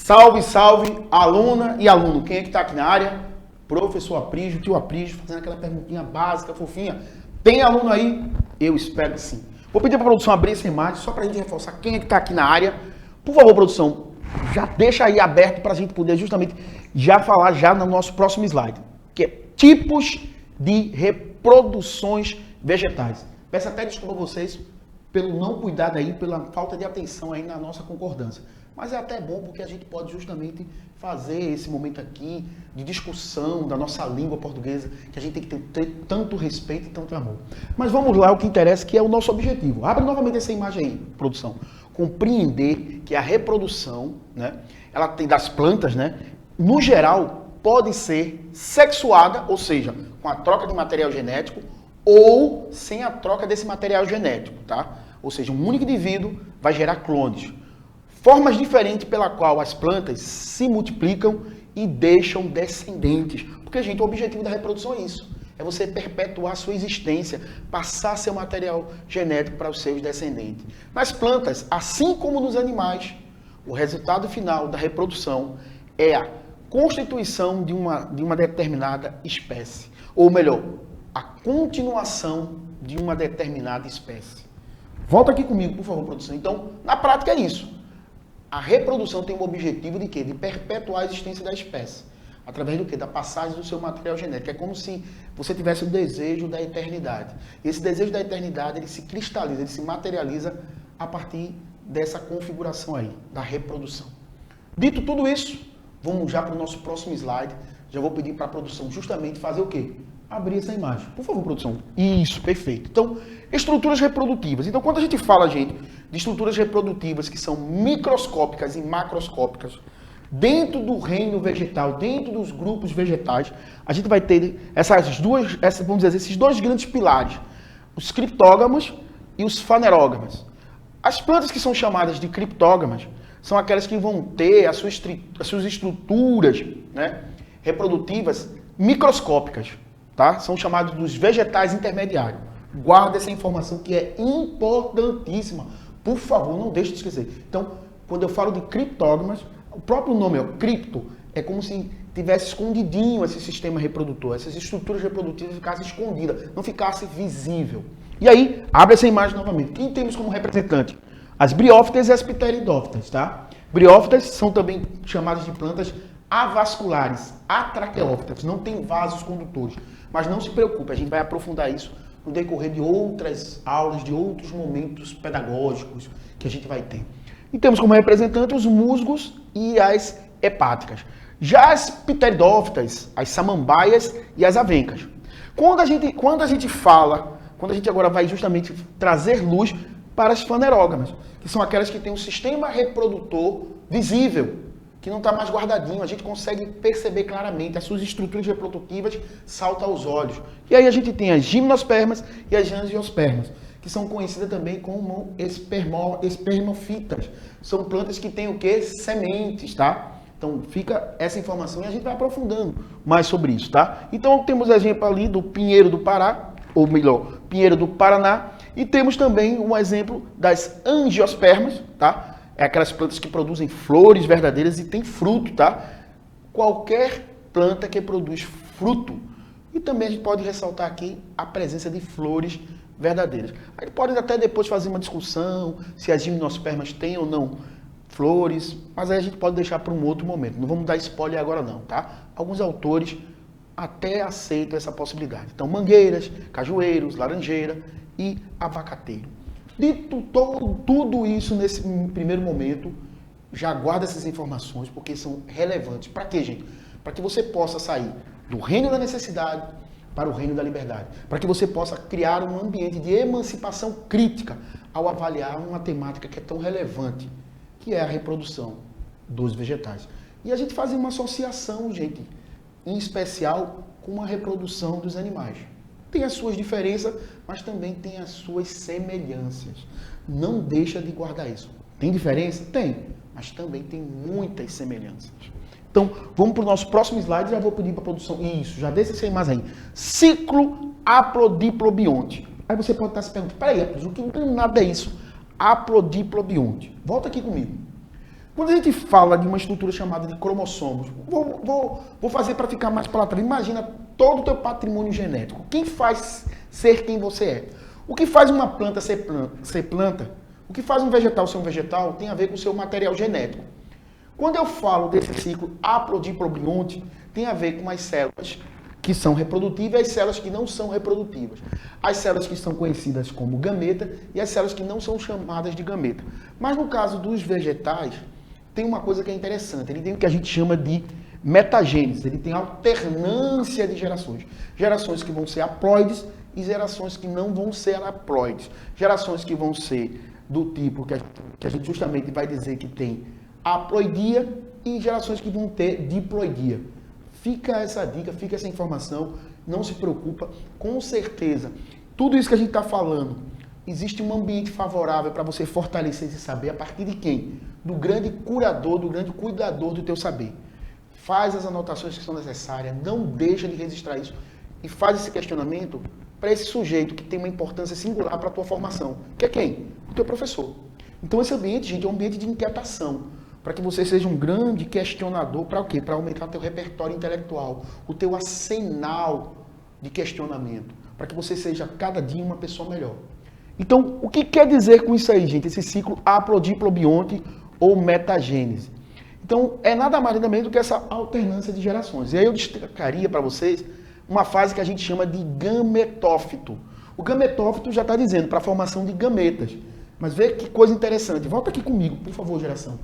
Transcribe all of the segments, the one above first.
Salve, salve, aluna e aluno. Quem é que está aqui na área? Professor Aprígio, tio Aprígio, fazendo aquela perguntinha básica, fofinha. Tem aluno aí? Eu espero que sim. Vou pedir para a produção abrir essa imagem, só para a gente reforçar quem é que está aqui na área. Por favor, produção, já deixa aí aberto para a gente poder justamente já falar já no nosso próximo slide, que é tipos de reproduções vegetais. Peço até desculpa a vocês pelo não cuidado aí, pela falta de atenção aí na nossa concordância. Mas é até bom porque a gente pode justamente fazer esse momento aqui de discussão da nossa língua portuguesa, que a gente tem que ter tanto respeito e tanto amor. Mas vamos lá, o que interessa, que é o nosso objetivo. Abre novamente essa imagem aí, produção. Compreender que a reprodução, né, ela tem das plantas, né, no geral, pode ser sexuada, ou seja, com a troca de material genético, ou sem a troca desse material genético, tá? Ou seja, um único indivíduo vai gerar clones. Formas diferentes pela qual as plantas se multiplicam e deixam descendentes. Porque, gente, o objetivo da reprodução é isso. É você perpetuar a sua existência, passar seu material genético para os seus descendentes. Nas plantas, assim como nos animais, o resultado final da reprodução é a constituição de uma determinada espécie. Ou melhor, a continuação de uma determinada espécie. Volta aqui comigo, por favor, produção. Então, na prática é isso. A reprodução tem o objetivo de quê? De perpetuar a existência da espécie. Através do quê? Da passagem do seu material genético. É como se você tivesse o desejo da eternidade. E esse desejo da eternidade, ele se cristaliza, ele se materializa a partir dessa configuração aí, da reprodução. Dito tudo isso, vamos já para o nosso próximo slide. Já vou pedir para a produção justamente fazer o quê? Abrir essa imagem. Por favor, produção. Isso, perfeito. Então, estruturas reprodutivas. Então, quando a gente fala, gente, de estruturas reprodutivas que são microscópicas e macroscópicas, dentro do reino vegetal, dentro dos grupos vegetais, a gente vai ter vamos dizer, esses dois grandes pilares, os criptógamos e os fanerógamas. As plantas que são chamadas de criptógamas são aquelas que vão ter as suas estruturas, né, reprodutivas microscópicas, tá? São chamados dos vegetais intermediários. Guarda essa informação que é importantíssima. Por favor, não deixe de esquecer. Então, quando eu falo de criptógamas, o próprio nome, cripto, é como se tivesse escondidinho esse sistema reprodutor, essas estruturas reprodutivas ficassem escondidas, não ficasse visível. E aí, abre essa imagem novamente. Quem temos como representante? As briófitas e as pteridófitas, tá? Briófitas são também chamadas de plantas avasculares, atraqueófitas, não tem vasos condutores. Mas não se preocupe, a gente vai aprofundar isso no decorrer de outras aulas, de outros momentos pedagógicos que a gente vai ter. E temos como representante os musgos e as hepáticas. Já as pteridófitas, as samambaias e as avencas. Quando a gente agora vai justamente trazer luz para as fanerógamas, que são aquelas que têm um sistema reprodutor visível, que não está mais guardadinho, a gente consegue perceber claramente, as suas estruturas reprodutivas saltam aos olhos. E aí a gente tem as gimnospermas e as angiospermas, que são conhecidas também como espermofitas. São plantas que têm o quê? Sementes, tá? Então fica essa informação e a gente vai aprofundando mais sobre isso, tá? Então temos exemplo ali do pinheiro do Pará, ou melhor, pinheiro do Paraná, e temos também um exemplo das angiospermas, tá? É aquelas plantas que produzem flores verdadeiras e tem fruto, tá? Qualquer planta que produz fruto. E também a gente pode ressaltar aqui a presença de flores verdadeiras. A gente pode até depois fazer uma discussão se as gimnospermas têm ou não flores, mas aí a gente pode deixar para um outro momento. Não vamos dar spoiler agora não, tá? Alguns autores até aceitam essa possibilidade. Então, mangueiras, cajueiros, laranjeira e abacateiro. Dito tudo isso nesse primeiro momento, já guarda essas informações porque são relevantes. Para quê, gente? Para que você possa sair do reino da necessidade para o reino da liberdade. Para que você possa criar um ambiente de emancipação crítica ao avaliar uma temática que é tão relevante, que é a reprodução dos vegetais. E a gente faz uma associação, gente, em especial com a reprodução dos animais. Tem as suas diferenças, mas também tem as suas semelhanças. Não deixa de guardar isso. Tem diferença? Tem, mas também tem muitas semelhanças. Então, vamos para o nosso próximo slide. Já vou pedir para a produção. Isso, já deixa essa imagem aí. Ciclo haplodiplobionte. Aí você pode estar se perguntando, peraí, o que nada é isso? Haplodiplobionte. Volta aqui comigo. Quando a gente fala de uma estrutura chamada de cromossomos, vou fazer para ficar mais palatável. Imagina todo o teu patrimônio genético. Quem faz ser quem você é? O que faz uma planta ser planta? O que faz um vegetal ser um vegetal tem a ver com o seu material genético. Quando eu falo desse ciclo haplodiprobionte, tem a ver com as células que são reprodutivas e as células que não são reprodutivas. As células que são conhecidas como gameta e as células que não são chamadas de gameta. Mas no caso dos vegetais, tem uma coisa que é interessante. Ele tem o que a gente chama de metagênese. Ele tem alternância de gerações. Gerações que vão ser haploides e gerações que não vão ser haploides. Gerações que vão ser do tipo que a gente justamente vai dizer que tem haploidia e gerações que vão ter diploidia. Fica essa dica, fica essa informação, não se preocupa, com certeza. Tudo isso que a gente está falando, existe um ambiente favorável para você fortalecer esse saber a partir de quem? Do grande curador, do grande cuidador do teu saber. Faz as anotações que são necessárias, não deixa de registrar isso e faz esse questionamento para esse sujeito que tem uma importância singular para a tua formação. Que é quem? O teu professor. Então esse ambiente, gente, é um ambiente de inquietação. Para que você seja um grande questionador, para o quê? Para aumentar teu repertório intelectual, o teu arsenal de questionamento, para que você seja cada dia uma pessoa melhor. Então, o que quer dizer com isso aí, gente? Esse ciclo haplodiplobionte ou metagênese. Então, é nada mais nada menos do que essa alternância de gerações. E aí eu destacaria para vocês uma fase que a gente chama de gametófito. O gametófito já está dizendo para a formação de gametas. Mas vê que coisa interessante. Volta aqui comigo, por favor, geração.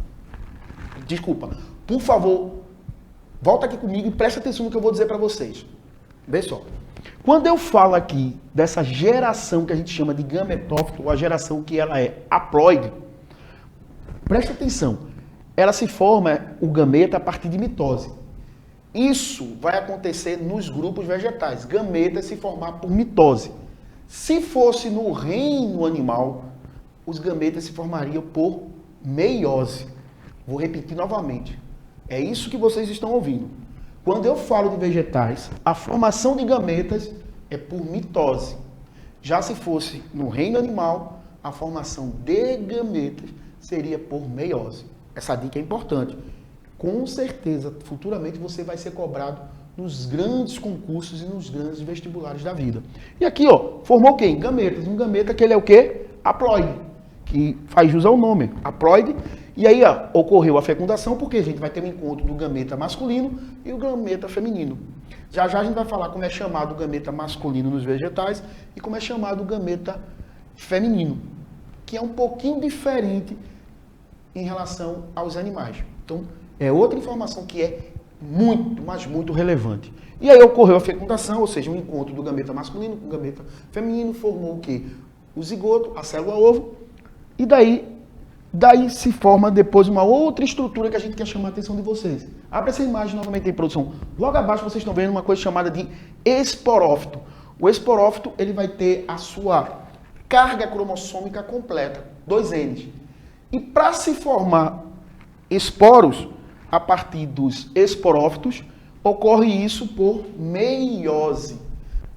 Desculpa. Por favor, volta aqui comigo e presta atenção no que eu vou dizer para vocês. Vê só. Quando eu falo aqui dessa geração que a gente chama de gametófito, ou a geração que ela é haploide, presta atenção. Ela se forma, o gameta, a partir de mitose. Isso vai acontecer nos grupos vegetais. Gameta se formar por mitose. Se fosse no reino animal, os gametas se formariam por meiose. Vou repetir novamente. É isso que vocês estão ouvindo. Quando eu falo de vegetais, a formação de gametas é por mitose. Já se fosse no reino animal, a formação de gametas seria por meiose. Essa dica é importante. Com certeza, futuramente você vai ser cobrado nos grandes concursos e nos grandes vestibulares da vida. E aqui, ó, formou quem? Gametas. Um gameta que ele é o quê? Haploide, que faz jus ao nome, haploide. E aí ó, ocorreu a fecundação, porque a gente vai ter um encontro do gameta masculino e o gameta feminino. Já já a gente vai falar como é chamado o gameta masculino nos vegetais e como é chamado o gameta feminino, que é um pouquinho diferente em relação aos animais. Então, é outra informação que é muito, mas muito relevante. E aí ocorreu a fecundação, ou seja, um encontro do gameta masculino com o gameta feminino, formou o quê? O zigoto, a célula ovo, e daí se forma depois uma outra estrutura que a gente quer chamar a atenção de vocês. Abre essa imagem novamente em produção. Logo abaixo vocês estão vendo uma coisa chamada de esporófito. O esporófito ele vai ter a sua carga cromossômica completa, 2 Ns. E para se formar esporos, a partir dos esporófitos, ocorre isso por meiose.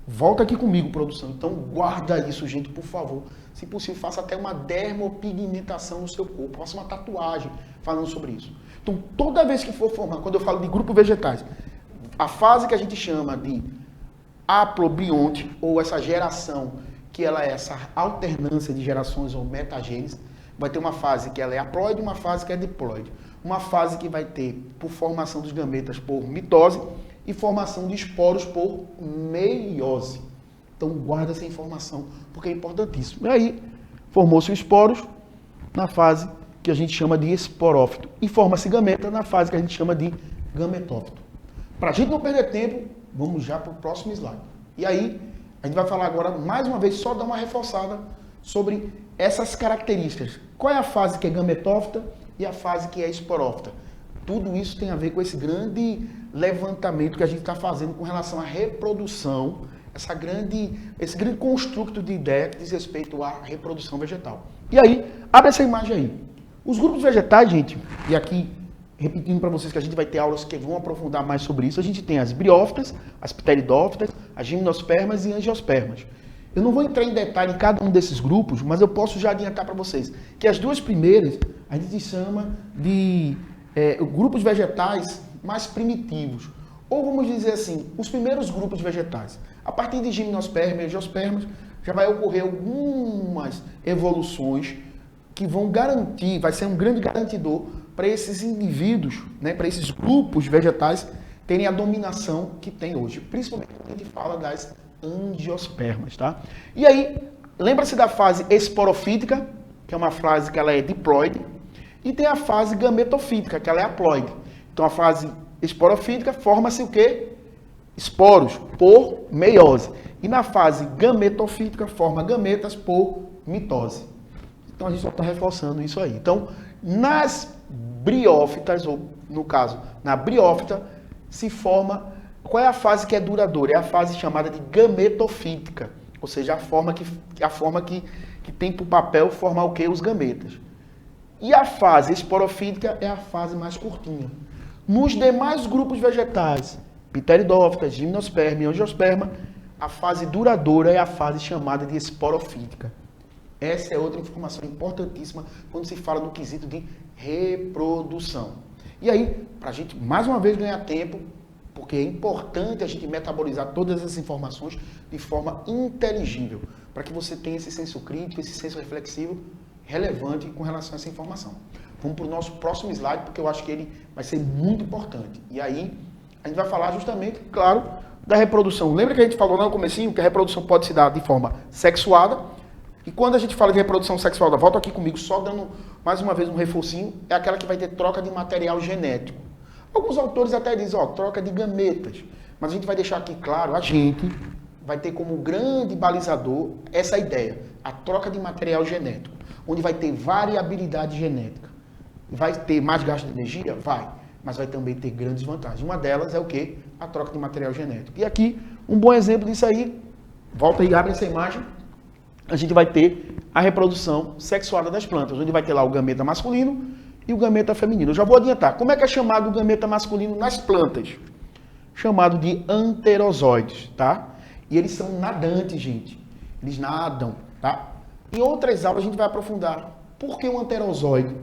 Volta aqui comigo, produção. Então guarda isso, gente, por favor. Se possível, faça até uma dermopigmentação no seu corpo. Faça uma tatuagem falando sobre isso. Então, toda vez que for formar, quando eu falo de grupos vegetais, a fase que a gente chama de haplobionte, ou essa geração, que ela é essa alternância de gerações ou metagênese, vai ter uma fase que ela é haploide e uma fase que é diploide. Uma fase que vai ter por formação dos gametas por mitose e formação de esporos por meiose. Então guarda essa informação, porque é importantíssimo. E aí, formou-se os esporos na fase que a gente chama de esporófito. E forma-se gameta na fase que a gente chama de gametófito. Para a gente não perder tempo, vamos já para o próximo slide. E aí, a gente vai falar agora, mais uma vez, só dar uma reforçada sobre essas características. Qual é a fase que é gametófita e a fase que é esporófita? Tudo isso tem a ver com esse grande levantamento que a gente está fazendo com relação à reprodução, esse grande construto de ideia que diz respeito à reprodução vegetal. E aí, abre essa imagem aí. Os grupos vegetais, gente, e aqui, repetindo para vocês que a gente vai ter aulas que vão aprofundar mais sobre isso, a gente tem as briófitas, as pteridófitas, as gimnospermas e angiospermas. Eu não vou entrar em detalhe em cada um desses grupos, mas eu posso já adiantar para vocês que as duas primeiras a gente chama de grupos vegetais mais primitivos. Ou vamos dizer assim, os primeiros grupos vegetais. A partir de gimnosperma e angiospermas, já vai ocorrer algumas evoluções que vão garantir, vai ser um grande garantidor para esses indivíduos, né, para esses grupos vegetais terem a dominação que tem hoje. Principalmente quando a gente fala das angiospermas, tá? E aí, lembra-se da fase esporofítica, que é uma fase que ela é diploide, e tem a fase gametofítica, que ela é haploide. Então, a fase esporofítica forma-se o quê? Esporos, por meiose. E na fase gametofítica, forma gametas por mitose. Então, a gente só está reforçando isso aí. Então, nas briófitas, ou no caso, na briófita, se forma... Qual é a fase que é duradoura? É a fase chamada de gametofítica. Ou seja, a forma que tem por papel formar o quê? Os gametas. E a fase esporofítica é a fase mais curtinha. Nos demais grupos vegetais, pteridófitas, gimnosperma e angiosperma, a fase duradoura é a fase chamada de esporofítica. Essa é outra informação importantíssima quando se fala no quesito de reprodução. E aí, para a gente mais uma vez ganhar tempo, porque é importante a gente metabolizar todas essas informações de forma inteligível, para que você tenha esse senso crítico, esse senso reflexivo relevante com relação a essa informação. Vamos para o nosso próximo slide, porque eu acho que ele vai ser muito importante. E aí, a gente vai falar justamente, claro, da reprodução. Lembra que a gente falou lá no comecinho que a reprodução pode se dar de forma sexuada? E quando a gente fala de reprodução sexuada, volta aqui comigo, só dando mais uma vez um reforcinho, é aquela que vai ter troca de material genético. Alguns autores até dizem, troca de gametas. Mas a gente vai deixar aqui claro, a gente vai ter como grande balizador essa ideia, a troca de material genético, onde vai ter variabilidade genética. Vai ter mais gasto de energia? Vai. Mas vai também ter grandes vantagens. Uma delas é o quê? A troca de material genético. E aqui, um bom exemplo disso aí, volta aí, abre essa imagem, a gente vai ter a reprodução sexuada das plantas, onde vai ter lá o gameta masculino e o gameta feminino. Eu já vou adiantar. Como é que é chamado o gameta masculino nas plantas? Chamado de anterozoides, tá? E eles são nadantes, gente. Eles nadam, tá? Em outras aulas a gente vai aprofundar. Por que o anterozoide?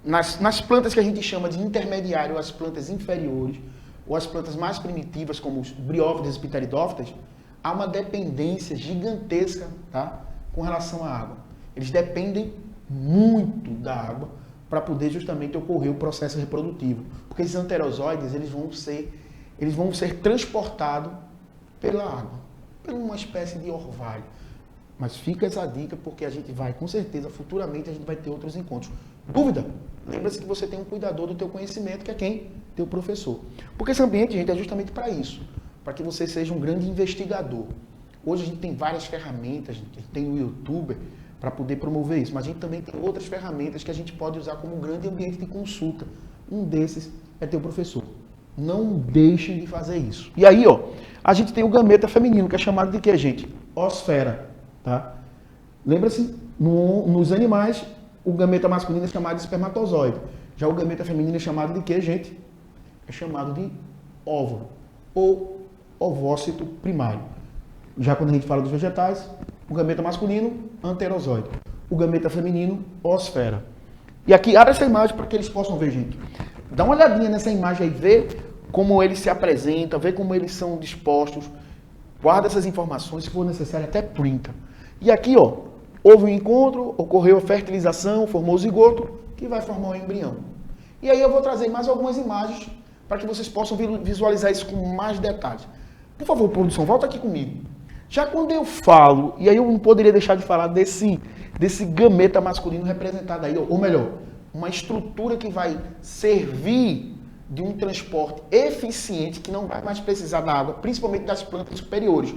Nas plantas que a gente chama de intermediário, as plantas inferiores, ou as plantas mais primitivas, como os briófitas e pteridófitas, há uma dependência gigantesca, tá? Com relação à água. Eles dependem muito da água para poder justamente ocorrer o processo reprodutivo. Porque esses anterozoides, eles vão ser transportados pela água, por uma espécie de orvalho. Mas fica essa dica porque a gente vai, com certeza, futuramente a gente vai ter outros encontros. Dúvida? Lembra-se que você tem um cuidador do teu conhecimento, que é quem? Teu professor. Porque esse ambiente, gente, é justamente para isso. Para que você seja um grande investigador. Hoje a gente tem várias ferramentas, a gente tem o YouTuber para poder promover isso, mas a gente também tem outras ferramentas que a gente pode usar como um grande ambiente de consulta. Um desses é teu professor. Não deixem de fazer isso. E aí, a gente tem o gameta feminino, que é chamado de quê, gente? Osfera, tá? Lembra-se, nos animais, o gameta masculino é chamado de espermatozoide. Já o gameta feminino é chamado de quê, gente? É chamado de óvulo, ou ovócito primário. Já quando a gente fala dos vegetais, o gameta masculino, anterozoide. O gameta feminino, osfera. E aqui, abre essa imagem para que eles possam ver, gente. Dá uma olhadinha nessa imagem aí, vê como eles se apresentam, vê como eles são dispostos. Guarda essas informações, se for necessário, até printa. E aqui, houve um encontro, ocorreu a fertilização, formou o zigoto, que vai formar o embrião. E aí eu vou trazer mais algumas imagens para que vocês possam visualizar isso com mais detalhes. Por favor, produção, volta aqui comigo. Já quando eu falo, e aí eu não poderia deixar de falar desse gameta masculino representado aí, ou melhor, uma estrutura que vai servir de um transporte eficiente que não vai mais precisar da água, principalmente das plantas superiores,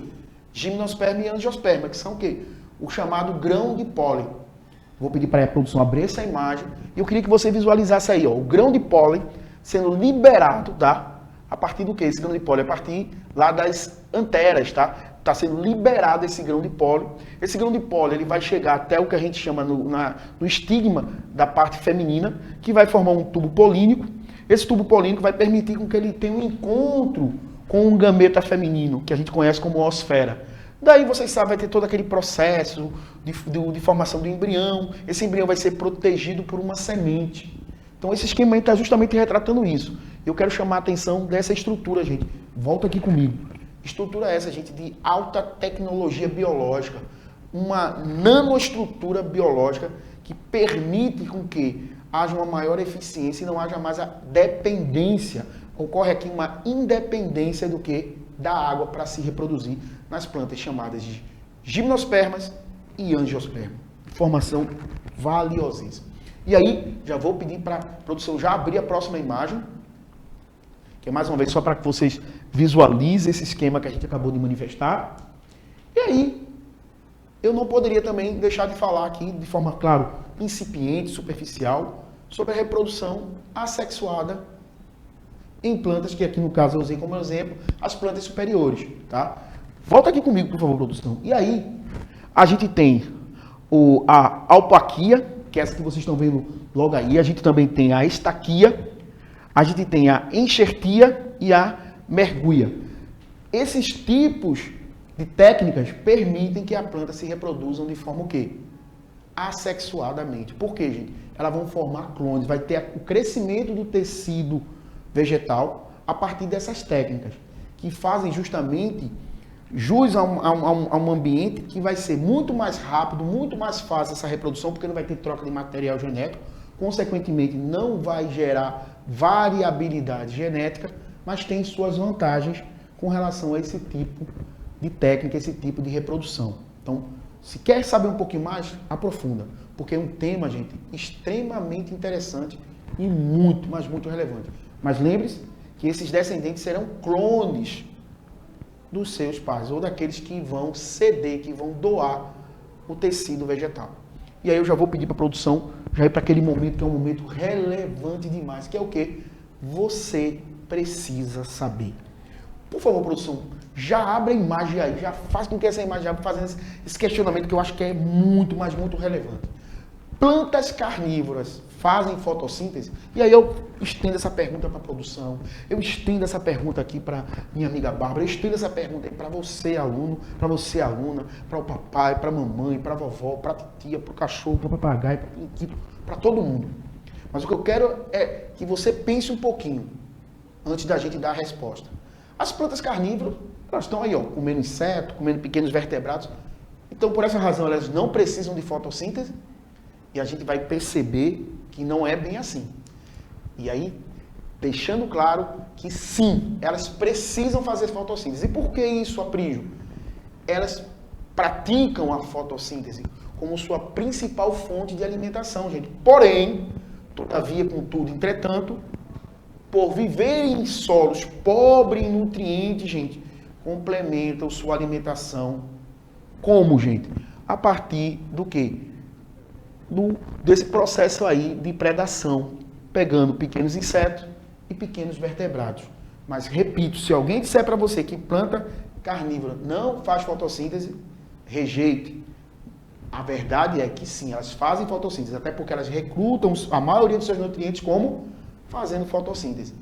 gimnosperma e angiosperma, que são o quê? O chamado grão de pólen. Vou pedir para a produção abrir essa imagem e eu queria que você visualizasse aí, o grão de pólen sendo liberado, tá? A partir do que? Esse grão de pólen? A partir lá das anteras, tá? Está sendo liberado esse grão de pólen. Esse grão de pólen ele vai chegar até o que a gente chama no estigma da parte feminina, que vai formar um tubo polínico. Esse tubo polínico vai permitir com que ele tenha um encontro com um gameta feminino, que a gente conhece como osfera. Daí, vocês sabem, vai ter todo aquele processo de formação do embrião. Esse embrião vai ser protegido por uma semente. Então, esse esquema aí está justamente retratando isso. Eu quero chamar a atenção dessa estrutura, gente. Volta aqui comigo. Estrutura essa, gente, de alta tecnologia biológica. Uma nanoestrutura biológica que permite com que haja uma maior eficiência e não haja mais a dependência. Ocorre aqui uma independência do que? Da água para se reproduzir nas plantas chamadas de gimnospermas e angiospermas. Informação valiosíssima. E aí, já vou pedir para a produção já abrir a próxima imagem, que é mais uma vez só para que vocês visualizem esse esquema que a gente acabou de manifestar. E aí, eu não poderia também deixar de falar aqui, de forma, claro, incipiente, superficial, sobre a reprodução assexuada em plantas, que aqui no caso eu usei como exemplo, as plantas superiores, tá? Volta aqui comigo, por favor, produção. E aí, a gente tem a alpaquia, que é essa que vocês estão vendo logo aí. A gente também tem a estaquia, a gente tem a enxertia e a mergulha. Esses tipos de técnicas permitem que a planta se reproduzam de forma o quê? Assexuadamente. Por quê, gente? Elas vão formar clones, vai ter o crescimento do tecido vegetal a partir dessas técnicas, que fazem justamente jus a um ambiente que vai ser muito mais rápido, muito mais fácil essa reprodução, porque não vai ter troca de material genético, consequentemente não vai gerar variabilidade genética, mas tem suas vantagens com relação a esse tipo de técnica, esse tipo de reprodução. Então, se quer saber um pouquinho mais, aprofunda, porque é um tema, gente, extremamente interessante e muito, mas muito relevante. Mas lembre-se que esses descendentes serão clones dos seus pais, ou daqueles que vão ceder, que vão doar o tecido vegetal. E aí eu já vou pedir para a produção, já ir para aquele momento que é um momento relevante demais, que é o quê? Você precisa saber. Por favor, produção, já abre a imagem aí, já faz com que essa imagem abra, fazendo esse questionamento que eu acho que é muito, mas muito relevante. Plantas carnívoras fazem fotossíntese? E aí eu estendo essa pergunta para a produção, eu estendo essa pergunta aqui para minha amiga Bárbara, eu estendo essa pergunta aí para você, aluno, para você, aluna, para o papai, para a mamãe, para a vovó, para a titia, para o cachorro, para o papagaio, para o periquito, para todo mundo. Mas o que eu quero é que você pense um pouquinho antes da gente dar a resposta. As plantas carnívoras, elas estão aí, ó, comendo inseto, comendo pequenos vertebrados. Então, por essa razão, elas não precisam de fotossíntese. E a gente vai perceber que não é bem assim. E aí, deixando claro que sim, elas precisam fazer fotossíntese. E por que isso, Aprígio? Elas praticam a fotossíntese como sua principal fonte de alimentação, gente. Porém, todavia, contudo, entretanto, por viver em solos pobres em nutrientes, gente, complementam sua alimentação. Como, gente? A partir do quê? Desse processo aí de predação, pegando pequenos insetos e pequenos vertebrados. Mas, repito, se alguém disser para você que planta carnívora não faz fotossíntese, rejeite. A verdade é que sim, elas fazem fotossíntese, até porque elas recrutam a maioria dos seus nutrientes como fazendo fotossíntese.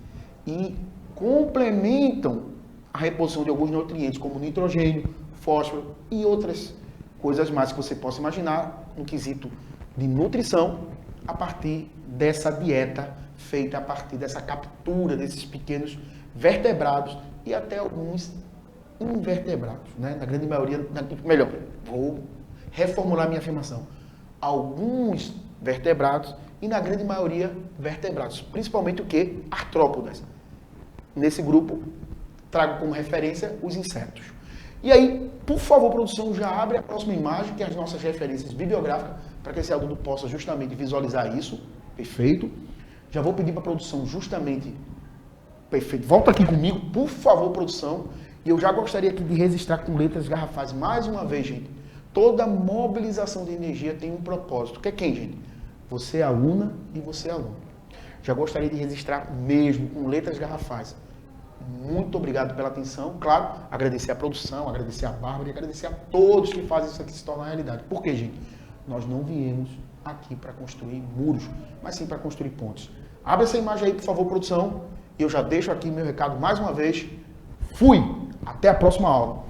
E complementam a reposição de alguns nutrientes, como nitrogênio, fósforo e outras coisas mais que você possa imaginar no quesito de nutrição a partir dessa dieta feita a partir dessa captura desses pequenos vertebrados e até alguns invertebrados, né? Na grande maioria, melhor, vou reformular minha afirmação. Alguns vertebrados e na grande maioria vertebrados, principalmente o que? Artrópodas. Nesse grupo, trago como referência os insetos. E aí, por favor, produção, já abre a próxima imagem, que é as nossas referências bibliográficas, para que esse aluno possa justamente visualizar isso. Perfeito. Já vou pedir para a produção justamente... Perfeito. Volta aqui comigo, por favor, produção. E eu já gostaria aqui de registrar com letras garrafais, mais uma vez, gente. Toda mobilização de energia tem um propósito. Que é quem, gente? Você é aluna e você é aluno. Já gostaria de registrar mesmo com letras garrafais. Muito obrigado pela atenção. Claro, agradecer a produção, agradecer a Bárbara e agradecer a todos que fazem isso aqui se tornar realidade. Por quê, gente? Nós não viemos aqui para construir muros, mas sim para construir pontes. Abre essa imagem aí, por favor, produção. E eu já deixo aqui meu recado mais uma vez. Fui! Até a próxima aula.